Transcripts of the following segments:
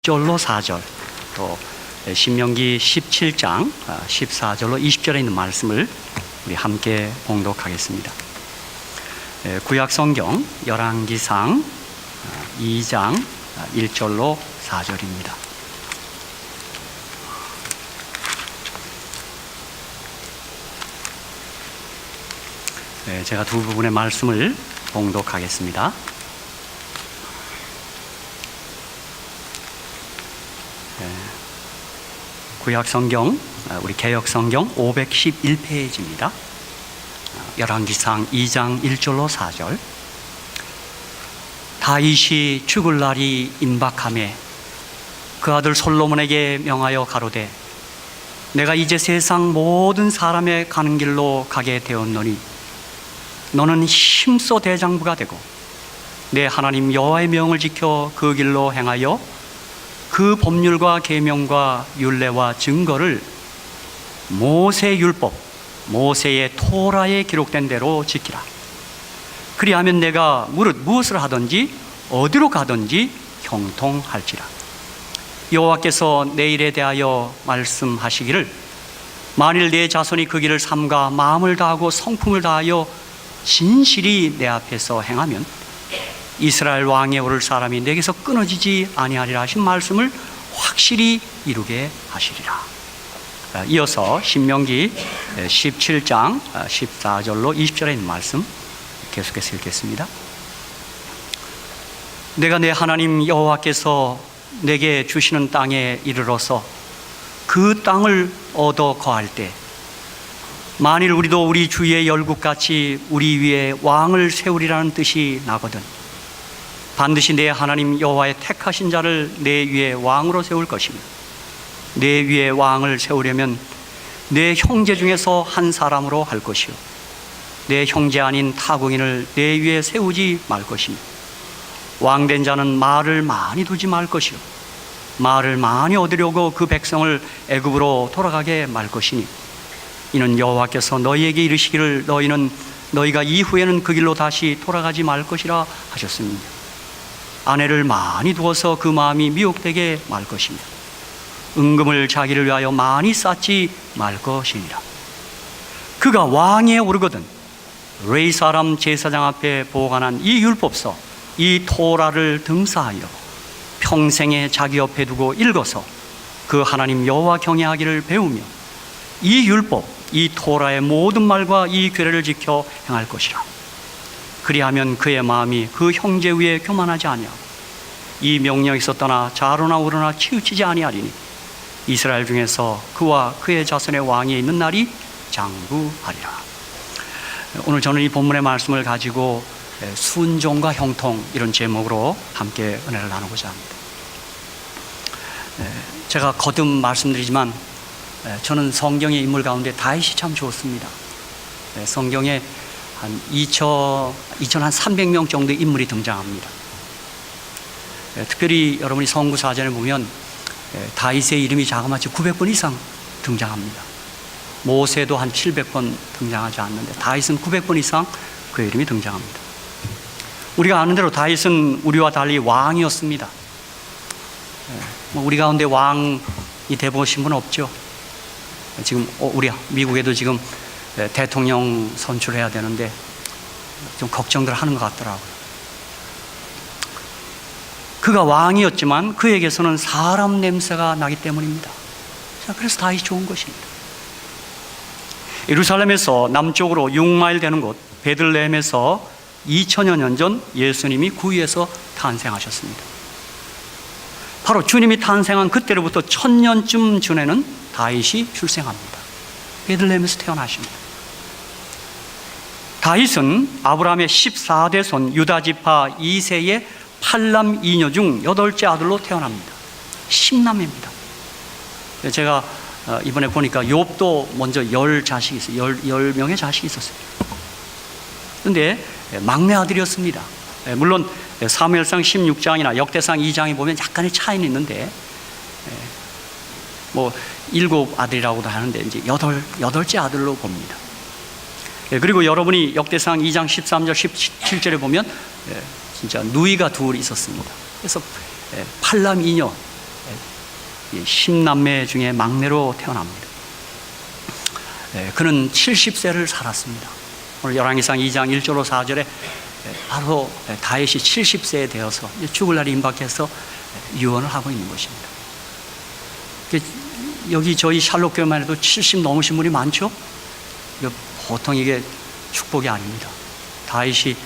1절로 4절, 또 신명기 17장 14절로 20절에 있는 말씀을 우리 함께 봉독하겠습니다. 구약성경 열왕기상 2장 1절로 4절입니다. 제가 두 부분의 말씀을 봉독하겠습니다. 구약성경, 우리 개역성경 511페이지입니다. 열왕기상 2장 1절로 4절. 다윗이 죽을 날이 임박하매 그 아들 솔로몬에게 명하여 가로되 내가 이제 세상 모든 사람의 가는 길로 가게 되었노니 너는 힘써 대장부가 되고 내 하나님 여호와의 명을 지켜 그 길로 행하여 그 법률과 계명과 율례와 증거를 모세의 율법, 모세의 토라에 기록된 대로 지키라. 그리하면 내가 무엇을 하든지 어디로 가든지 형통할지라. 여호와께서 내 일에 대하여 말씀하시기를 만일 내 자손이 그 길을 삼가 마음을 다하고 성품을 다하여 진실이 내 앞에서 행하면 이스라엘 왕에 오를 사람이 내게서 끊어지지 아니하리라 하신 말씀을 확실히 이루게 하시리라. 이어서 신명기 17장 14절로 20절에 있는 말씀 계속해서 읽겠습니다. 내가 내 하나님 여호와께서 내게 주시는 땅에 이르러서 그 땅을 얻어 거할 때 만일 우리도 우리 주의 열국같이 우리 위에 왕을 세우리라는 뜻이 나거든 반드시 내 하나님 여호와의 택하신 자를 내 위에 왕으로 세울 것이며 내 위에 왕을 세우려면 내 형제 중에서 한 사람으로 할 것이요 내 형제 아닌 타국인을 내 위에 세우지 말 것이며 왕된 자는 말을 많이 두지 말 것이요 말을 많이 얻으려고 그 백성을 애굽으로 돌아가게 말 것이니 이는 여호와께서 너희에게 이르시기를 너희가 이후에는 그 길로 다시 돌아가지 말 것이라 하셨습니다. 아내를 많이 두어서 그 마음이 미혹되게 말 것이며 은금을 자기를 위하여 많이 쌓지 말 것이니라. 그가 왕위에 오르거든 레위 사람 제사장 앞에 보관한 이 율법서 이 토라를 등사하여 평생에 자기 옆에 두고 읽어서 그 하나님 여호와 경외하기를 배우며 이 율법 이 토라의 모든 말과 이 규례를 지켜 행할 것이라. 그리하면 그의 마음이 그 형제 위에 교만하지 아니하고 이 명령에서 떠나 좌로나 우로나 치우치지 아니하리니 이스라엘 중에서 그와 그의 자손의 왕이 있는 날이 장구하리라. 오늘 저는 이 본문의 말씀을 가지고 순종과 형통 이런 제목으로 함께 은혜를 나누고자 합니다. 제가 거듭 말씀드리지만 저는 성경의 인물 가운데 다윗이 참 좋습니다. 성경에 한 2,300명 정도의 인물이 등장합니다. 특별히 여러분이 성구사전에 보면 다윗의 이름이 자그마치 900번 이상 등장합니다. 모세도 한 700번 등장하지 않는데 다윗은 900번 이상 그의 이름이 등장합니다. 우리가 아는 대로 다윗은 우리와 달리 왕이었습니다. 우리 가운데 왕이 돼보신 분 없죠? 지금 우리 미국에도 지금 대통령 선출해야 되는데 좀 걱정들 하는 것 같더라고요. 그가 왕이었지만 그에게서는 사람 냄새가 나기 때문입니다. 그래서 다윗이 좋은 것입니다. 예루살렘에서 남쪽으로 6마일 되는 곳 베들레헴에서 2000여 년 전 예수님이 구유에서 탄생하셨습니다. 바로 주님이 탄생한 그때로부터 1000년쯤 전에는 다윗이 출생합니다. 베들레헴에서 태어나십니다. 다윗은 아브라함의 14대 손 유다지파 2세의 8남 2녀 중 8째 아들로 태어납니다. 10남입니다. 제가 이번에 보니까 욥도 먼저 10자식이 있어요. 10명의 자식이 있었어요. 그런데 막내 아들이었습니다. 물론 사무엘상 16장이나 역대상 2장에 보면 약간의 차이는 있는데 7 아들이라고도 하는데 이제 8째 아들로 봅니다. 그리고 여러분이 역대상 2장 13절 17절에 보면 진짜 누이가 둘 있었습니다. 그래서 팔남 이녀 10남매 중에 막내로 태어납니다. 그는 70세를 살았습니다. 오늘 열왕기상 2장 1절로 4절에 바로 다윗이 70세에 되어서 죽을 날이 임박해서 유언을 하고 있는 것입니다. 여기 저희 샬롯 교회만 해도 70 넘으신 분이 많죠? 보통 이게 축복이 아닙니다. 다윗이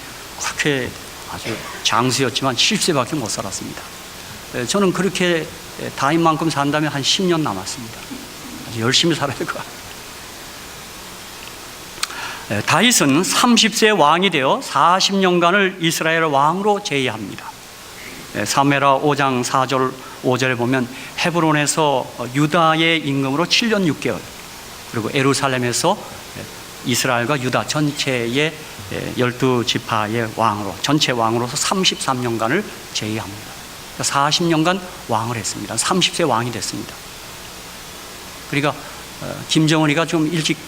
그렇게 아주 장수였지만 70세밖에 못 살았습니다. 저는 그렇게 다윗만큼 산다면 한 10년 남았습니다. 아주 열심히 살아야 될 것 같아요. 다윗은 30세 왕이 되어 40년간을 이스라엘 왕으로 제위합니다. 사무엘하 5장 4절 5절에 보면 헤브론에서 유다의 임금으로 7년 6개월, 그리고 예루살렘에서 이스라엘과 유다 전체의 12지파의 왕으로, 전체 왕으로서 33년간을 제위합니다. 40년간 왕을 했습니다. 30세 왕이 됐습니다. 그러니까 김정은이가 좀 일찍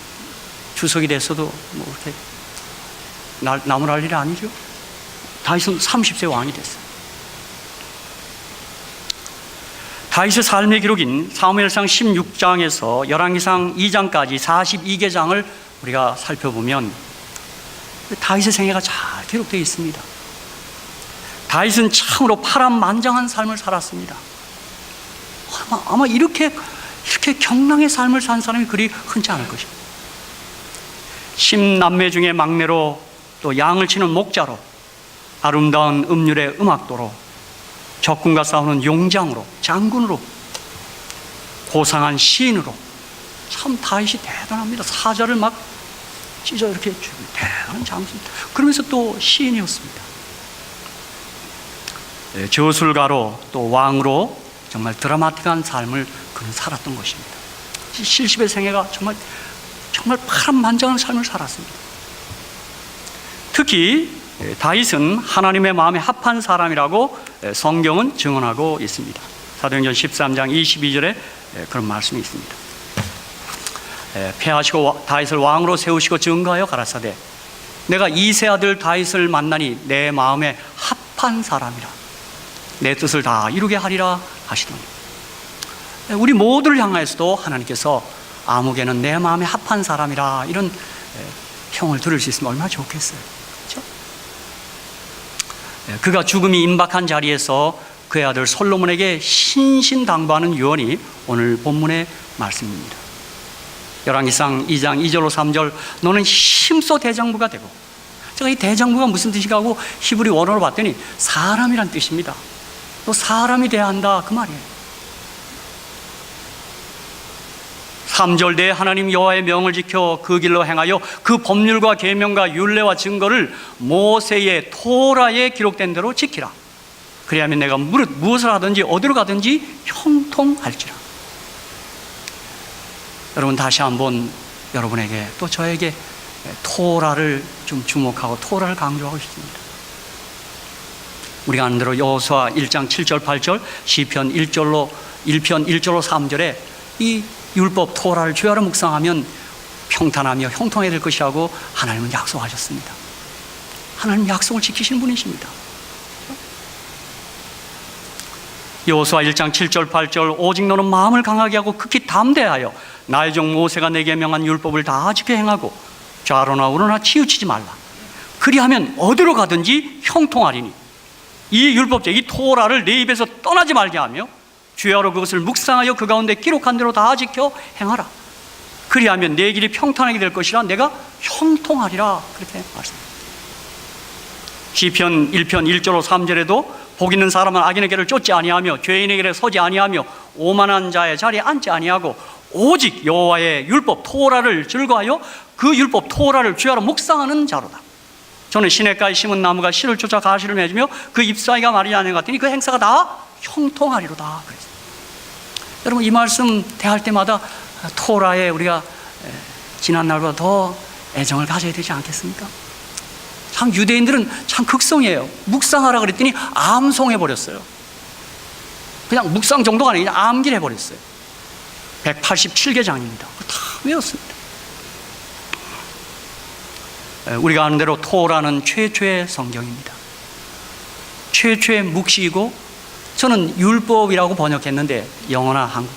주석이 됐어도 뭐 그렇게 나무랄 일이 아니죠. 다윗은 30세 왕이 됐어요. 다윗의 삶의 기록인 사무엘상 16장에서 열왕기상 2장까지 42개장을 우리가 살펴보면 다윗의 생애가 잘 기록되어 있습니다. 다윗은 참으로 파란만장한 삶을 살았습니다. 아마 이렇게 경랑의 삶을 산 사람이 그리 흔치 않을 것입니다. 10남매 중에 막내로, 또 양을 치는 목자로, 아름다운 음률의 음악도로, 적군과 싸우는 용장으로, 장군으로, 고상한 시인으로, 참 다윗이 대단합니다. 사자를 막 찢어 이렇게 죽이는 대단한 장수입니다. 그러면서 또 시인이었습니다. 저술가로 또 왕으로 정말 드라마틱한 삶을 그는 살았던 것입니다. 70의 생애가 정말 파란만장한 삶을 살았습니다. 특히 다윗은 하나님의 마음에 합한 사람이라고 성경은 증언하고 있습니다. 사도행전 13장 22절에 그런 말씀이 있습니다. 폐하시고 다윗을 왕으로 세우시고 증거하여 가라사대 내가 이세 아들 다윗을 만나니 내 마음에 합한 사람이라 내 뜻을 다 이루게 하리라 하시더니, 우리 모두를 향하여서도 하나님께서 아무개는 내 마음에 합한 사람이라, 이런 평을 들을 수 있으면 얼마나 좋겠어요. 그렇죠? 그가 죽음이 임박한 자리에서 그의 아들 솔로몬에게 신신당부하는 유언이 오늘 본문의 말씀입니다. 열왕기상 2장 2절로 3절, 너는 힘써 대장부가 되고, 제가 이 대장부가 무슨 뜻인가 하고 히브리 원어로 봤더니 사람이란 뜻입니다. 또 사람이 돼야 한다, 그 말이에요. 3절, 내 하나님 여호와의 명을 지켜 그 길로 행하여 그 법률과 계명과 율례와 증거를 모세의 토라에 기록된 대로 지키라. 그리하면 내가 무엇을 하든지 어디로 가든지 형통할지라. 여러분, 다시 한번 여러분에게 또 저에게 토라를 좀 주목하고 토라를 강조하고 싶습니다. 우리가 아는 대로 여호수아 1장 7절 8절, 시편 1편 1절로 3절에 이 율법 토라를 주야로 묵상하면 평탄하며 형통해야 될 것이라고 하나님은 약속하셨습니다. 하나님 약속을 지키시는 분이십니다. 여호수아 1장 7절 8절, 오직 너는 마음을 강하게 하고 극히 담대하여 나의 종 모세가 내게 명한 율법을 다 지켜 행하고 좌로나 우로나 치우치지 말라. 그리하면 어디로 가든지 형통하리니 이 율법적 이 토라를 내 입에서 떠나지 말게 하며 주야로 그것을 묵상하여 그 가운데 기록한 대로 다 지켜 행하라. 그리하면 내 길이 평탄하게 될 것이라 내가 형통하리라. 그렇게 말씀합니다. 시편 1편 1절로 3절에도 복 있는 사람은 악인의 길을 쫓지 아니하며 죄인의 길에 서지 아니하며 오만한 자의 자리에 앉지 아니하고 오직 여호와의 율법 토라를 즐거하여 그 율법 토라를 주야로 묵상하는 자로다. 저는 시냇가에 심은 나무가 씨를 쫓아 가시를 맺으며 그 잎사귀가 마르지 않는 것 같으니 그 행사가 다 형통하리로다. 그랬어요. 여러분, 이 말씀 대할 때마다 토라에 우리가 지난 날보다 더 애정을 가져야 되지 않겠습니까? 참 유대인들은 참 극성이에요. 묵상하라 그랬더니 암송해버렸어요. 그냥 묵상 정도가 아니라 그냥 암기를 해버렸어요. 187개장입니다. 다 외웠습니다. 우리가 아는 대로 토라는 최초의 성경입니다. 최초의 묵시이고 저는 율법이라고 번역했는데 영어나 한국,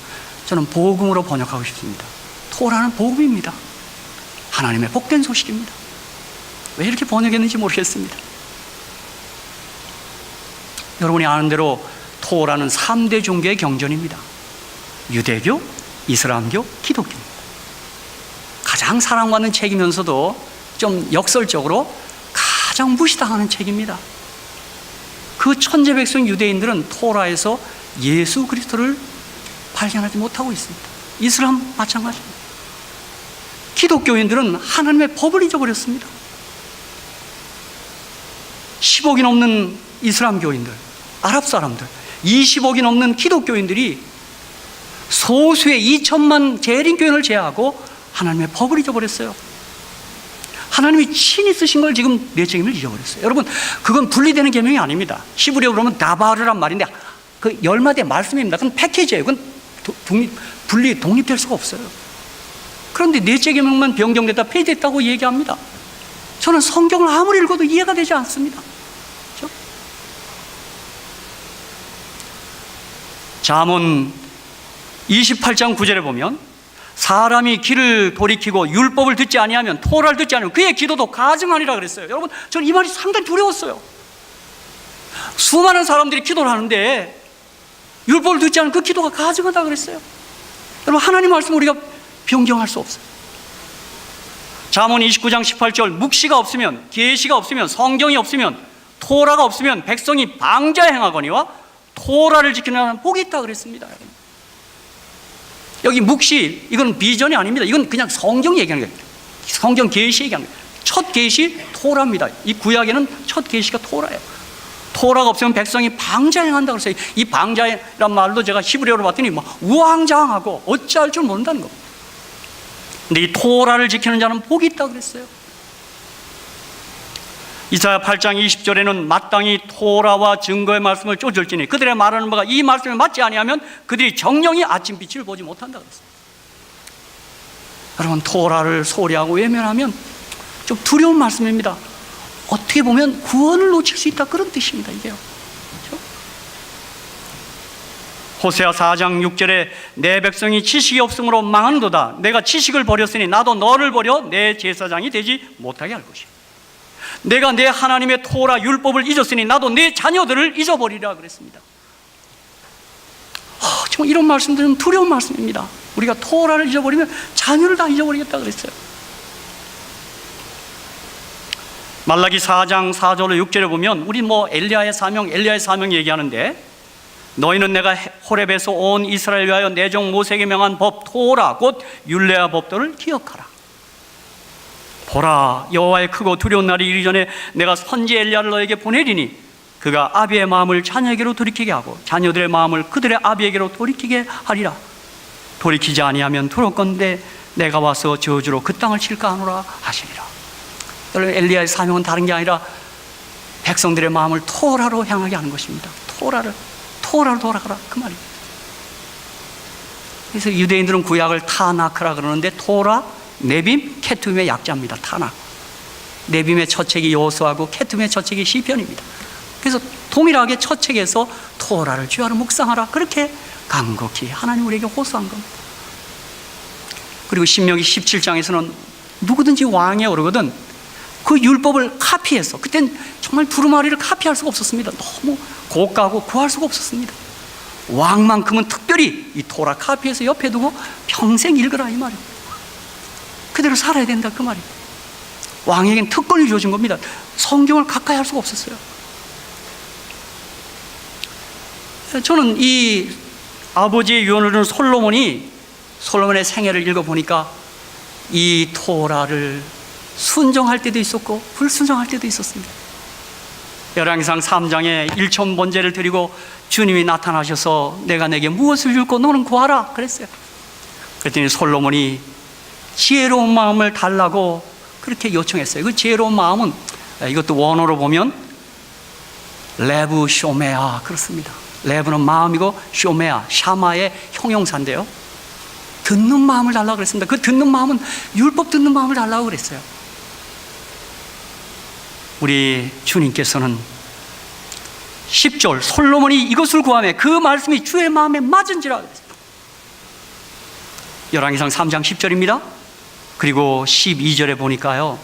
저는 복음으로 번역하고 싶습니다. 토라는 복음입니다. 하나님의 복된 소식입니다. 왜 이렇게 번역했는지 모르겠습니다. 여러분이 아는 대로 토라는 3대 종교의 경전입니다. 유대교, 이슬람교, 기독교입니다. 가장 사랑받는 책이면서도 좀 역설적으로 가장 무시당하는 책입니다. 그 천재백성 유대인들은 토라에서 예수 그리스도를 발견하지 못하고 있습니다. 이슬람 마찬가지입니다. 기독교인들은 하나님의 법을 잊어버렸습니다. 10억이 넘는 이슬람 교인들, 아랍 사람들, 20억이 넘는 기독교인들이 소수의 2천만 재림교인을 제외하고 하나님의 법을 잊어버렸어요. 하나님이 친히 쓰신 걸 지금 내 책임을 잊어버렸어요. 여러분, 그건 분리되는 계명이 아닙니다. 히브리어로 그러면 다바르란 말인데 그 10마디의 말씀입니다. 그건 패키지예요. 그건 독립될 수가 없어요. 그런데 넷째 계명만 변경됐다, 폐지됐다고 얘기합니다. 저는 성경을 아무리 읽어도 이해가 되지 않습니다. 그렇죠? 잠언 28장 9절에 보면 사람이 길을 돌이키고 율법을 듣지 아니하면, 토라를 듣지 않으면 그의 기도도 가증하니라 그랬어요. 여러분, 저는 이 말이 상당히 두려웠어요. 수많은 사람들이 기도를 하는데 율법을 듣지 않으면 그 기도가 가증하다 그랬어요. 여러분, 하나님 말씀 우리가 변경할 수 없어요. 잠언 29장 18절, 묵시가 없으면, 계시가 없으면, 성경이 없으면, 토라가 없으면 백성이 방자에 행하거니와 토라를 지키는 자는 복이 있다 그랬습니다. 여기 묵시, 이건 비전이 아닙니다. 이건 그냥 성경 얘기하는 거예요. 성경 계시 얘기하는 거예요. 첫 계시 토라입니다. 이 구약에는 첫 계시가 토라예요. 토라가 없으면 백성이 방자에 행한다 그랬어요. 이 방자란 말도 제가 히브리어로 봤더니 우왕좌왕하고 어찌할 줄 모른다는 거. 근데 이 토라를 지키는 자는 복이 있다 그랬어요. 이사야 8장 20절에는 마땅히 토라와 증거의 말씀을 쫓을지니 그들의 말하는 바가 이 말씀에 맞지 아니하면 그들이 정령이 아침빛을 보지 못한다 그랬어요. 여러분, 토라를 소리하고 외면하면 좀 두려운 말씀입니다. 어떻게 보면 구원을 놓칠 수 있다, 그런 뜻입니다. 이게요. 그렇죠? 호세아 4장 6절에 내 백성이 지식이 없으므로 망하는도다. 내가 지식을 버렸으니 나도 너를 버려 내 제사장이 되지 못하게 할 것이야. 내가 내 하나님의 토라 율법을 잊었으니 나도 내 자녀들을 잊어버리라 그랬습니다. 정말 이런 말씀들은 두려운 말씀입니다. 우리가 토라를 잊어버리면 자녀를 다 잊어버리겠다 그랬어요. 말라기 4장 4절로 6절에 보면 우리 엘리야의 사명 얘기하는데, 너희는 내가 호렙에서 온 이스라엘 위하여 내 종 모세에게 명한 법 토라 곧 율례와 법도를 기억하라. 보라, 여호와의 크고 두려운 날이 이르기 전에 내가 선지 엘리야를 너에게 보내리니 그가 아비의 마음을 자녀에게로 돌이키게 하고 자녀들의 마음을 그들의 아비에게로 돌이키게 하리라. 돌이키지 아니하면 두렵건대 내가 와서 저주로 그 땅을 칠까 하노라 하시리라. 여러분, 엘리야의 사명은 다른 게 아니라 백성들의 마음을 토라로 향하게 하는 것입니다. 토라로 돌아가라, 그 말입니다. 그래서 유대인들은 구약을 타나크라 그러는데 토라, 네빔, 케툼의 약자입니다. 타낙. 네빔의 첫 책이 여호수아고 케툼의 첫 책이 시편입니다. 그래서 동일하게 첫 책에서 토라를 주야로 묵상하라, 그렇게 간곡히 하나님 우리에게 호소한 겁니다. 그리고 신명기 17장에서는 누구든지 왕에 오르거든 그 율법을 카피해서, 그땐 정말 두루마리를 카피할 수가 없었습니다. 너무 고가고 구할 수가 없었습니다. 왕만큼은 특별히 이 토라 카피해서 옆에 두고 평생 읽으라, 이 말이에요. 그대로 살아야 된다, 그 말이에요. 왕에겐 특권이 주어진 겁니다. 성경을 가까이 할 수가 없었어요. 저는 이 아버지의 유언을 듣는 솔로몬의 생애를 읽어보니까 이 토라를 순종할 때도 있었고 불순종할 때도 있었습니다. 열왕기상 3장에 일천번제를 드리고 주님이 나타나셔서 내가 내게 무엇을 줄고 너는 구하라 그랬어요. 그랬더니 솔로몬이 지혜로운 마음을 달라고 그렇게 요청했어요. 그 지혜로운 마음은, 이것도 원어로 보면 레브 쇼메아 그렇습니다. 레브는 마음이고 쇼메아 샤마의 형용사인데요, 듣는 마음을 달라고 그랬습니다. 그 듣는 마음은 율법 듣는 마음을 달라고 그랬어요. 우리 주님께서는 10절 솔로몬이 이것을 구하며 그 말씀이 주의 마음에 맞은지라. 열왕기상 3장 10절입니다. 그리고 12절에 보니까요,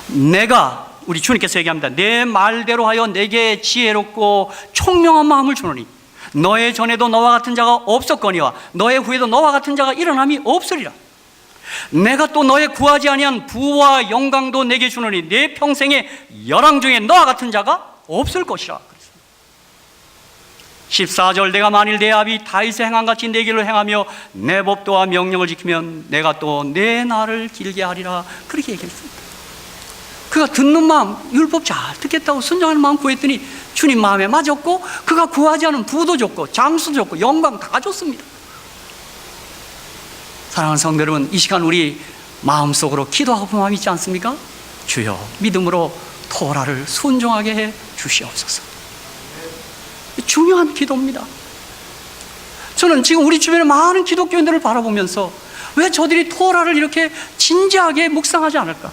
내가, 우리 주님께서 얘기합니다. 내 말대로 하여 내게 지혜롭고 총명한 마음을 주노니 너의 전에도 너와 같은 자가 없었거니와 너의 후에도 너와 같은 자가 일어남이 없으리라. 내가 또 너의 구하지 아니한 부와 영광도 내게 주노니 내 평생의 열왕 중에 너와 같은 자가 없을 것이라. 14절 내가 만일 내 아비 다윗의 행함같이 내 길을 행하며 내 법도와 명령을 지키면 내가 또 내 날을 길게 하리라. 그렇게 얘기했습니다. 그가 듣는 마음, 율법 잘 듣겠다고 순종하는 마음 구했더니 주님 마음에 맞았고, 그가 구하지 않은 부도 줬고 장수도 줬고 영광 다 줬습니다. 사랑하는 성도 여러분, 이 시간 우리 마음속으로 기도하고 마음 있지 않습니까? 주여, 믿음으로 토라를 순종하게 해 주시옵소서. 중요한 기도입니다. 저는 지금 우리 주변의 많은 기독교인들을 바라보면서 왜 저들이 토라를 이렇게 진지하게 묵상하지 않을까?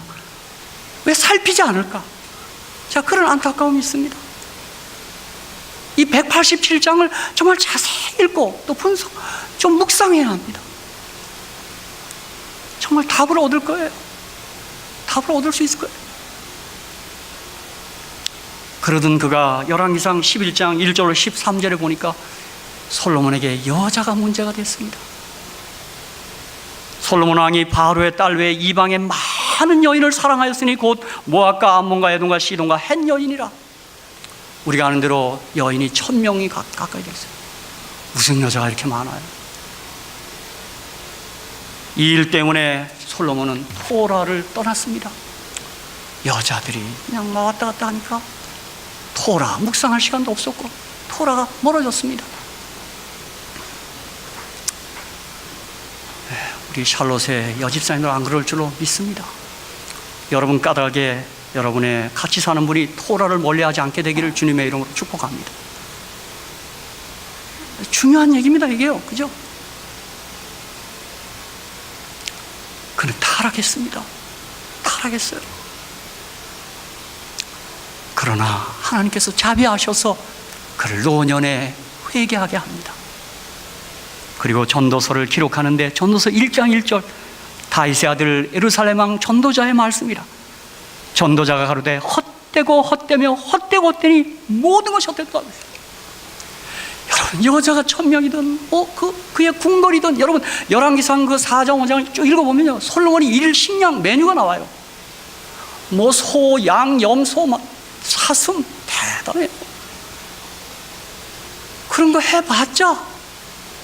왜 살피지 않을까? 자, 그런 안타까움이 있습니다. 이 187장을 정말 자세히 읽고 또 분석, 좀 묵상해야 합니다. 정말 답을 얻을 거예요. 답을 얻을 수 있을 거예요. 그러던 그가 열왕기상 11장 1절로 13절에 보니까 솔로몬에게 여자가 문제가 됐습니다. 솔로몬 왕이 바로의 딸 외에 이방의 많은 여인을 사랑하였으니 곧 모압과 암몬과 에돔과 시돈과 헷 여인이라. 우리가 아는 대로 여인이 1000명이 가까이 됐어요. 무슨 여자가 이렇게 많아요? 이 일 때문에 솔로몬은 토라를 떠났습니다. 여자들이 그냥 왔다 갔다 하니까 토라 묵상할 시간도 없었고 토라가 멀어졌습니다. 우리 샬롯의 여집사님들 안 그럴 줄로 믿습니다. 여러분 까닭에 여러분의 같이 사는 분이 토라를 멀리하지 않게 되기를 주님의 이름으로 축복합니다. 중요한 얘기입니다, 이게요. 그죠? 그는 타락했습니다. 타락했어요. 그러나 하나님께서 자비하셔서 그를 노년에 회개하게 합니다. 그리고 전도서를 기록하는데 전도서 1장 1절 다윗의 아들 예루살렘 왕 전도자의 말씀이라. 전도자가 가로되 헛되고 헛되며 헛되고 헛되니 모든 것이 헛되다. 여러분, 여자가 1000명이든 그의 궁궐이든, 여러분 열왕기상 그 4장 5장을 쭉 읽어보면요, 솔로몬이 일식량 메뉴가 나와요. 뭐 소, 양, 염소, 사슴, 대단해요. 그런 거 해봤자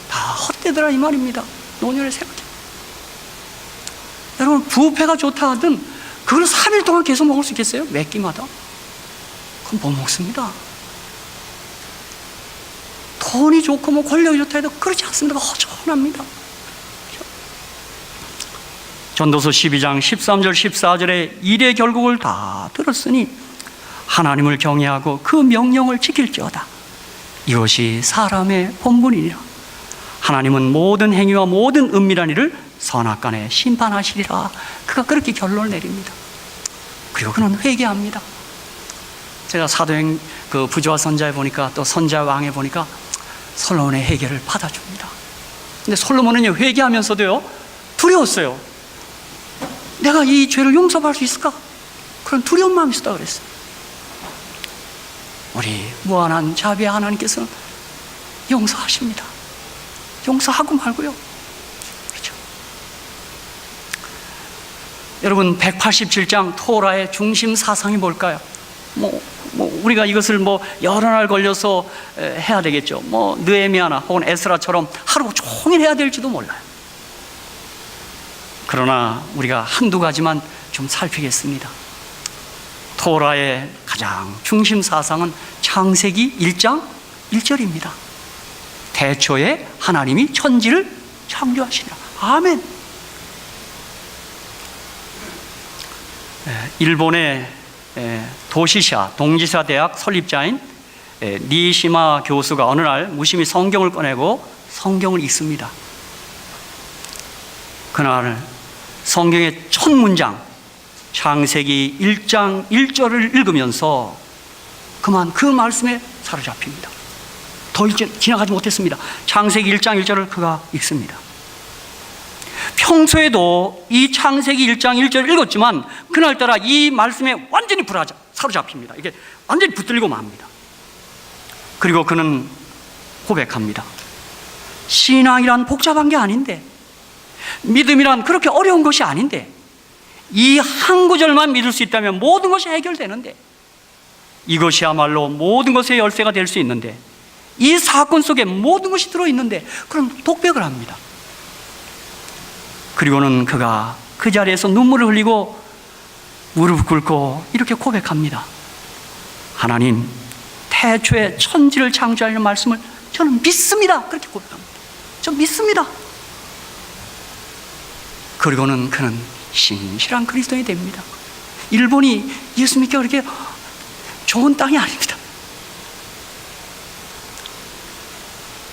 다 헛되더라 이 말입니다. 노년을 생각해. 여러분, 부패가 좋다 하든 그걸 3일 동안 계속 먹을 수 있겠어요? 몇 끼마다? 그건 못 먹습니다. 돈이 좋고 뭐 권력이 좋다 해도 그렇지 않습니다. 허전합니다. 전도서 12장 13절 14절에 일의 결국을 다 들었으니 하나님을 경외하고 그 명령을 지킬지어다. 이것이 사람의 본분이니라. 하나님은 모든 행위와 모든 은밀한 일을 선악간에 심판하시리라. 그가 그렇게 결론을 내립니다. 그리고 그는 회개합니다. 제가 사도행 그 부조와 선자에 보니까, 또 선자 왕에 보니까 솔로몬의 회개를 받아줍니다. 근데 솔로몬은 회개하면서도요 두려웠어요. 내가 이 죄를 용서할 수 있을까? 그런 두려운 마음이 있었다 그랬어요. 우리 무한한 자비의 하나님께서는 용서하십니다. 용서하고 말고요. 그렇죠? 여러분, 187장 토라의 중심 사상이 뭘까요? 우리가 이것을 여러 날 걸려서 해야 되겠죠. 느헤미야나 혹은 에스라처럼 하루 종일 해야 될지도 몰라요. 그러나 우리가 한두 가지만 좀 살피겠습니다. 토라의 가장 중심 사상은 창세기 1장 1절입니다. 태초에 하나님이 천지를 창조하시니라. 아멘. 일본의 도시샤 동지사 대학 설립자인 니시마 교수가 어느 날 무심히 성경을 꺼내고 성경을 읽습니다. 그날 성경의 첫 문장 창세기 1장 1절을 읽으면서 그만 그 말씀에 사로잡힙니다. 더 지나가지 못했습니다. 창세기 1장 1절을 그가 읽습니다. 평소에도 이 창세기 1장 1절을 읽었지만 그날따라 이 말씀에 완전히 사로잡힙니다. 이게 완전히 붙들리고 맙니다. 그리고 그는 고백합니다. 신앙이란 복잡한 게 아닌데, 믿음이란 그렇게 어려운 것이 아닌데, 이 한 구절만 믿을 수 있다면 모든 것이 해결되는데, 이것이야말로 모든 것의 열쇠가 될 수 있는데, 이 사건 속에 모든 것이 들어있는데, 그럼 독백을 합니다. 그리고는 그가 그 자리에서 눈물을 흘리고 무릎 꿇고 이렇게 고백합니다. 하나님, 태초에 천지를 창조하려는 말씀을 저는 믿습니다. 그렇게 고백합니다. 저 믿습니다. 그리고는 그는 신실한 그리스도인이 됩니다. 일본이 예수 믿기가 그렇게 좋은 땅이 아닙니다.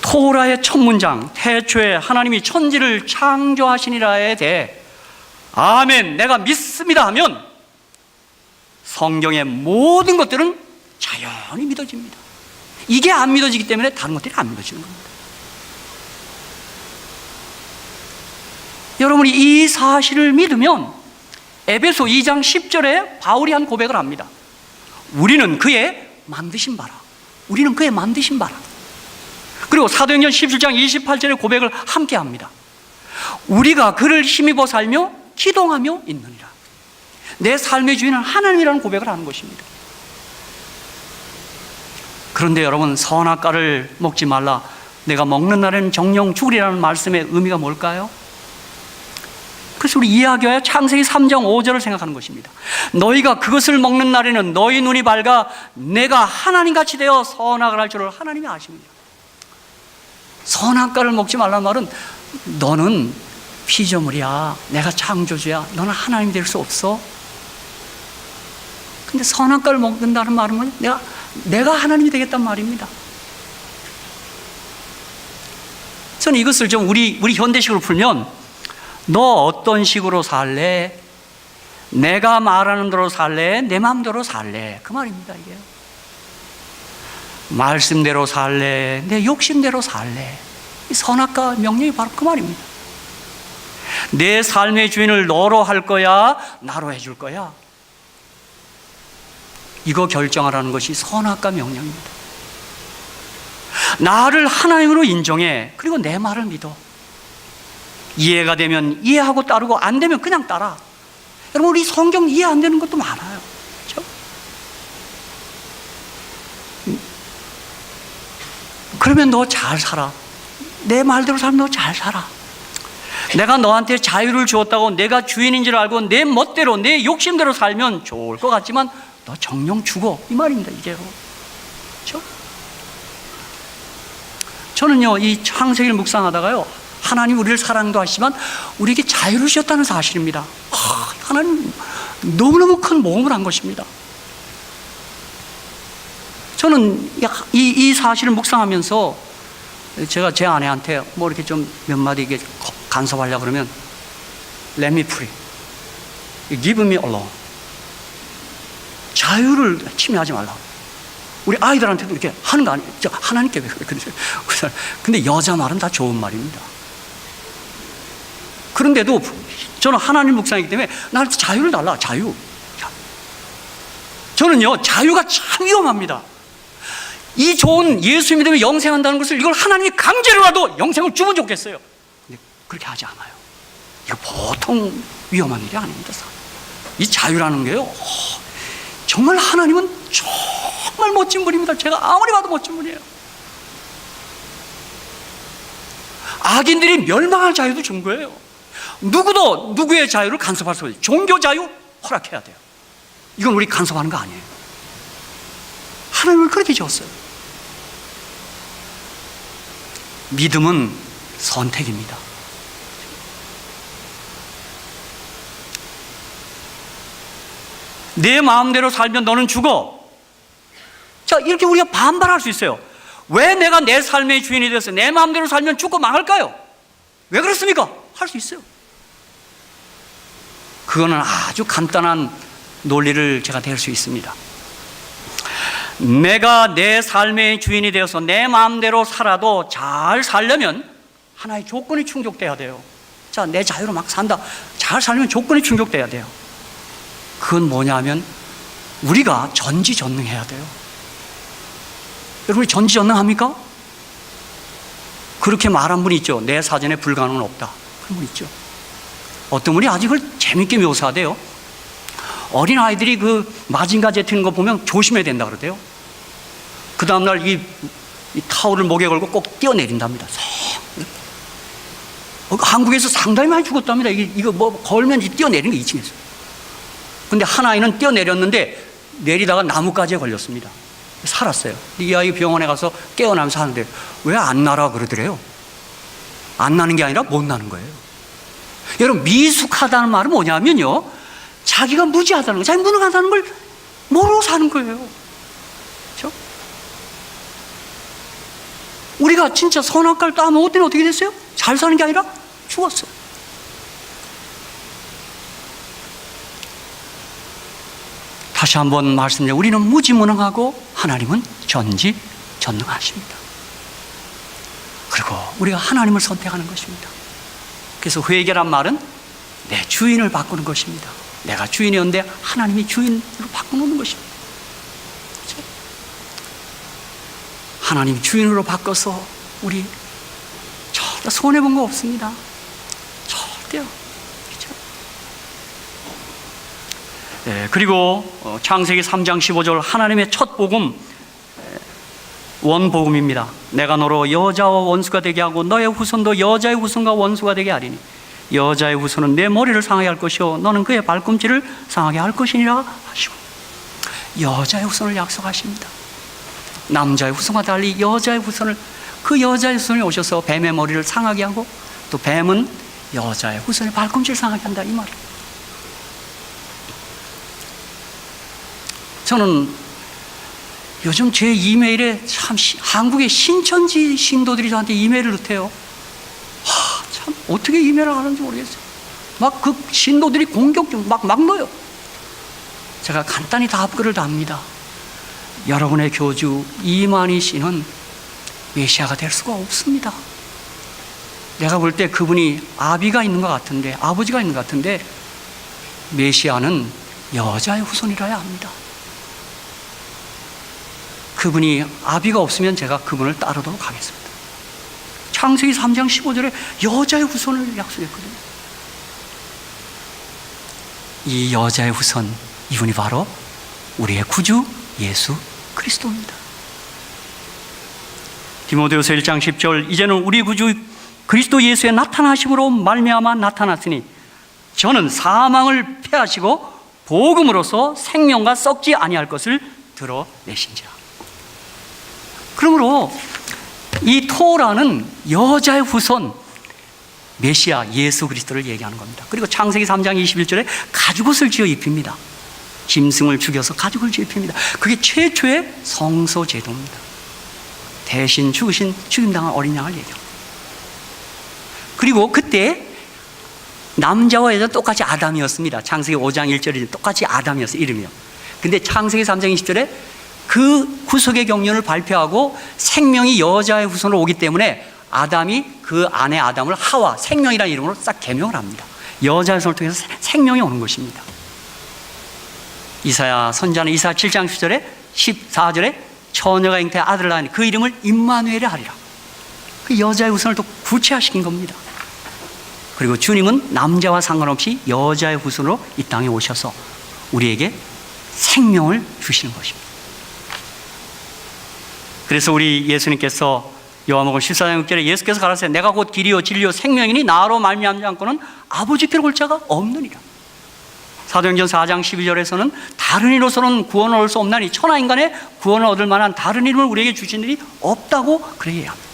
토라의 첫 문장, 태초에 하나님이 천지를 창조하시니라에 대해 아멘, 내가 믿습니다 하면 성경의 모든 것들은 자연히 믿어집니다. 이게 안 믿어지기 때문에 다른 것들이 안 믿어지는 겁니다. 여러분이 이 사실을 믿으면 에베소 2장 10절에 바울이 한 고백을 합니다. 우리는 그의 만드신 바라. 우리는 그의 만드신 바라. 그리고 사도행전 17장 28절의 고백을 함께 합니다. 우리가 그를 힘입어 살며 기동하며 있느니라. 내 삶의 주인은 하나님이라는 고백을 하는 것입니다. 그런데 여러분, 선악과를 먹지 말라, 내가 먹는 날에는 정령 죽으리라는 말씀의 의미가 뭘까요? 그래서 우리 이해하기위하여 창세기 3장 5절을 생각하는 것입니다. 너희가 그것을 먹는 날에는 너희 눈이 밝아 내가 하나님같이 되어 선악을 할 줄을 하나님이 아십니다. 선악과를 먹지 말라는 말은 너는 피조물이야, 내가 창조주야, 너는 하나님이 될 수 없어. 근데 선악과를 먹는다는 말은 내가 하나님이 되겠다는 말입니다. 저는 이것을 좀 우리 현대식으로 풀면, 너 어떤 식으로 살래? 내가 말하는 대로 살래? 내 마음대로 살래? 그 말입니다. 이게 말씀대로 살래? 내 욕심대로 살래? 이 선악과 명령이 바로 그 말입니다. 내 삶의 주인을 너로 할 거야? 나로 해줄 거야? 이거 결정하라는 것이 선악과 명령입니다. 나를 하나님으로 인정해. 그리고 내 말을 믿어. 이해가 되면 이해하고 따르고, 안 되면 그냥 따라. 여러분, 우리 성경 이해 안 되는 것도 많아요. 그렇죠? 그러면 너 잘 살아. 내 말대로 살면 너 잘 살아. 내가 너한테 자유를 주었다고 내가 주인인 줄 알고 내 멋대로, 내 욕심대로 살면 좋을 것 같지만 너 정령 죽어. 이 말입니다, 이게요. 그렇죠? 저는요, 이 창세기를 묵상하다가요, 하나님 우리를 사랑도 하시지만 우리에게 자유를 주셨다는 사실입니다. 하나님 너무너무 큰 모험을 한 것입니다. 저는 이 사실을 묵상하면서 제가 제 아내한테 뭐 이렇게 좀 몇 마디 이게 간섭하려고 그러면 Let me free, give me alone. 자유를 침해하지 말라. 우리 아이들한테도 이렇게 하는 거 아니에요? 하나님께 왜 그러세요? 근데 여자 말은 다 좋은 말입니다. 그런데도 저는 하나님 묵상이기 때문에 나한테 자유를 달라. 자유. 저는요, 자유가 참 위험합니다. 이 좋은 예수 믿으면 영생한다는 것을, 이걸 하나님이 강제로라도 영생을 주면 좋겠어요. 근데 그렇게 하지 않아요. 이거 보통 위험한 일이 아닙니다. 이 자유라는 게요, 정말 하나님은 정말 멋진 분입니다. 제가 아무리 봐도 멋진 분이에요. 악인들이 멸망할 자유도 준 거예요. 누구도 누구의 자유를 간섭할 수 없어요. 종교 자유 허락해야 돼요. 이건 우리 간섭하는 거 아니에요. 하나님을 그렇게 지었어요. 믿음은 선택입니다. 내 마음대로 살면 너는 죽어. 자, 이렇게 우리가 반발할 수 있어요. 왜 내가 내 삶의 주인이 되어서 내 마음대로 살면 죽고 망할까요? 왜 그렇습니까? 할 수 있어요. 그거는 아주 간단한 논리를 제가 댈 수 있습니다. 내가 내 삶의 주인이 되어서 내 마음대로 살아도 잘 살려면 하나의 조건이 충족돼야 돼요. 자, 내 자유로 막 산다. 잘 살려면 조건이 충족돼야 돼요. 그건 뭐냐면 우리가 전지전능해야 돼요. 여러분이 전지전능합니까? 그렇게 말한 분이 있죠. 내 사전에 불가능은 없다. 그런 분 있죠. 어떤 분이 아주 그걸 재밌게 묘사하대요. 어린아이들이 그 마징가 제트는 거 보면 조심해야 된다 그러대요. 그 다음날 이 타올을 목에 걸고 꼭 뛰어내린답니다. 한국에서 상당히 많이 죽었답니다. 이거 뭐 걸면 뛰어내리는 게 2층에서. 근데 한 아이는 뛰어내렸는데 내리다가 나뭇가지에 걸렸습니다. 살았어요. 이 아이 병원에 가서 깨어나면서 하는데 왜 안 나라 그러더래요. 안 나는 게 아니라 못 나는 거예요. 여러분, 미숙하다는 말은 뭐냐면요, 자기가 무지하다는 거, 자기 무능하다는 걸 모르고 사는 거예요. 그렇죠? 우리가 진짜 선악과를 따먹을 때는 어떻게 됐어요? 잘 사는 게 아니라 죽었어요. 다시 한번 말씀드려요. 우리는 무지무능하고 하나님은 전지전능하십니다. 그리고 우리가 하나님을 선택하는 것입니다. 그래서 회개란 말은 내 주인을 바꾸는 것입니다. 내가 주인이었는데 하나님이 주인으로 바꿔놓는 것입니다. 그렇죠? 하나님 주인으로 바꿔서 우리 절대 손해본 거 없습니다. 절대요. 그렇죠? 네, 그리고 창세기 3장 15절 하나님의 첫 복음, 원복음입니다. 내가 너로 여자와 원수가 되게 하고 너의 후손도 여자의 후손과 원수가 되게 하리니 여자의 후손은 내 머리를 상하게 할 것이요 너는 그의 발꿈치를 상하게 할 것이니라 하시고, 여자의 후손을 약속하십니다. 남자의 후손과 달리 여자의 후손을, 그 여자의 후손이 오셔서 뱀의 머리를 상하게 하고 또 뱀은 여자의 후손의 발꿈치를 상하게 한다, 이 말이에요. 저는 요즘 제 이메일에 참 한국의 신천지 신도들이 저한테 이메일을 넣대요. 참 어떻게 이메일을 하는지 모르겠어요. 막 그 신도들이 공격적 막 넣어요. 제가 간단히 답글을 답니다. 여러분의 교주 이만희 씨는 메시아가 될 수가 없습니다. 내가 볼 때 그분이 아비가 있는 것 같은데, 아버지가 있는 것 같은데 메시아는 여자의 후손이라야 합니다. 그분이 아비가 없으면 제가 그분을 따르도록 하겠습니다. 창세기 3장 15절에 여자의 후손을 약속했거든요. 이 여자의 후손, 이분이 바로 우리의 구주 예수 그리스도입니다. 디모데후서 1장 10절 이제는 우리 구주 그리스도 예수의 나타나심으로 말미암아 나타났으니 저는 사망을 패하시고 복음으로써 생명과 썩지 아니할 것을 드러내신지라. 그러므로 이 토라는 여자의 후손 메시아 예수 그리스도를 얘기하는 겁니다. 그리고 창세기 3장 21절에 가죽옷을 지어 입힙니다. 짐승을 죽여서 가죽을 지어 입힙니다. 그게 최초의 성소 제도입니다. 대신 죽임당한 어린 양을 얘기합니다. 그리고 그때 남자와 여자 똑같이 아담이었습니다. 창세기 5장 1절에 똑같이 아담이었어요, 이름이요. 근데 창세기 3장 20절에 그 구속의 경륜을 발표하고 생명이 여자의 후손으로 오기 때문에 아담이 그 아내 아담을 하와, 생명이라는 이름으로 싹 개명을 합니다. 여자의 후손을 통해서 생명이 오는 것입니다. 이사야 선지자는 이사야 7장 14절에 처녀가 잉태해 아들을 낳으니 그 이름을 임마누엘이 하리라. 그 여자의 후손을 또 구체화시킨 겁니다. 그리고 주님은 남자와 상관없이 여자의 후손으로 이 땅에 오셔서 우리에게 생명을 주시는 것입니다. 그래서 우리 예수님께서 요한복음 14장 6절에 예수께서 가라사대 내가 곧 길이요 진리요 생명이니 나로 말미암지 않고는 아버지께로 올 자가 없느니라. 사도행전 4장 12절에서는 다른 이로서는 구원을 얻을 수 없나니 천하인간의 구원을 얻을 만한 다른 이름을 우리에게 주신 일이 없다고 그래야 합니다.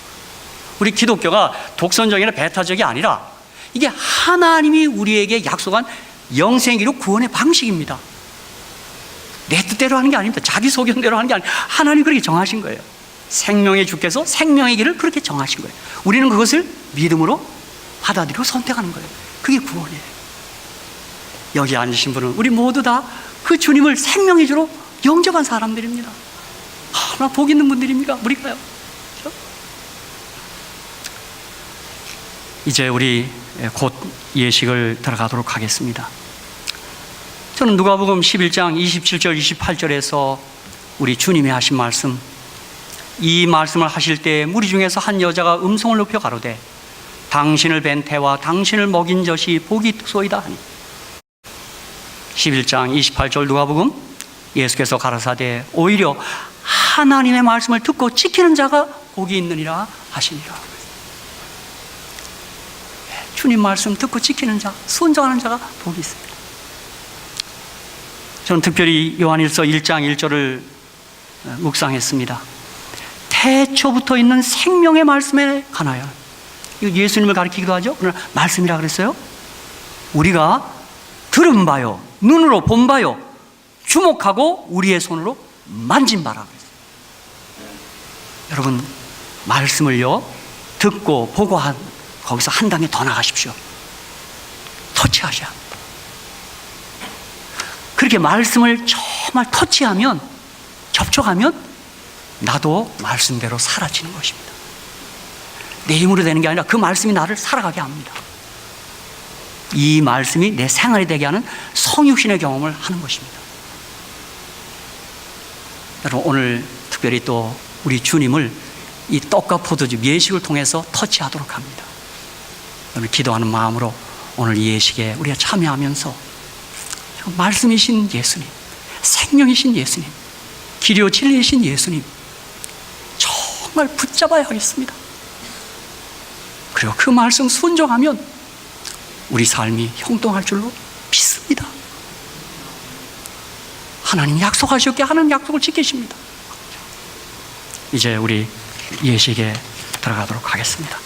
우리 기독교가 독선적이나 배타적이 아니라 이게 하나님이 우리에게 약속한 영생이로 구원의 방식입니다. 내 뜻대로 하는 게 아닙니다. 자기 소견대로 하는 게 아니라 하나님이 그렇게 정하신 거예요. 생명의 주께서 생명의 길을 그렇게 정하신 거예요. 우리는 그것을 믿음으로 받아들이고 선택하는 거예요. 그게 구원이에요. 여기 앉으신 분은 우리 모두 다 그 주님을 생명의 주로 영접한 사람들입니다. 얼마나 복 있는 분들입니까? 우리가요. 그렇죠? 이제 우리 곧 예식을 들어가도록 하겠습니다. 저는 누가복음 11장 27절 28절에서 우리 주님이 하신 말씀, 이 말씀을 하실 때 무리 중에서 한 여자가 음성을 높여 가로되 당신을 뵌 태와 당신을 먹인 젖이 복이 있소이다 하니, 11장 28절 누가복음, 예수께서 가라사대 오히려 하나님의 말씀을 듣고 지키는 자가 복이 있느니라 하시니라. 주님 말씀 듣고 지키는 자, 순종하는 자가 복이 있습니다. 저는 특별히 요한일서 1장 1절을 묵상했습니다. 태초부터 있는 생명의 말씀에 관하여, 이거 예수님을 가리키기도 하죠. 그러나 말씀이라 그랬어요. 우리가 들은 바요, 눈으로 본 바요, 주목하고 우리의 손으로 만진 바라 그랬어요. 여러분, 말씀을요 듣고 보고 거기서 한 단계 더 나가십시오. 터치하셔야 합니다. 그렇게 말씀을 정말 터치하면, 접촉하면 나도 말씀대로 사라지는 것입니다. 내 힘으로 되는 게 아니라 그 말씀이 나를 살아가게 합니다. 이 말씀이 내 생활이 되게 하는 성육신의 경험을 하는 것입니다. 여러분, 오늘 특별히 또 우리 주님을 이 떡과 포도주 예식을 통해서 터치하도록 합니다. 오늘 기도하는 마음으로 오늘 이 예식에 우리가 참여하면서 말씀이신 예수님, 생명이신 예수님, 길이요 진리이신 예수님 정말 붙잡아야 하겠습니다. 그리고 그 말씀 순종하면 우리 삶이 형통할 줄로 믿습니다. 하나님 약속하셨기에 하나님 약속을 지키십니다. 이제 우리 예식에 들어가도록 하겠습니다.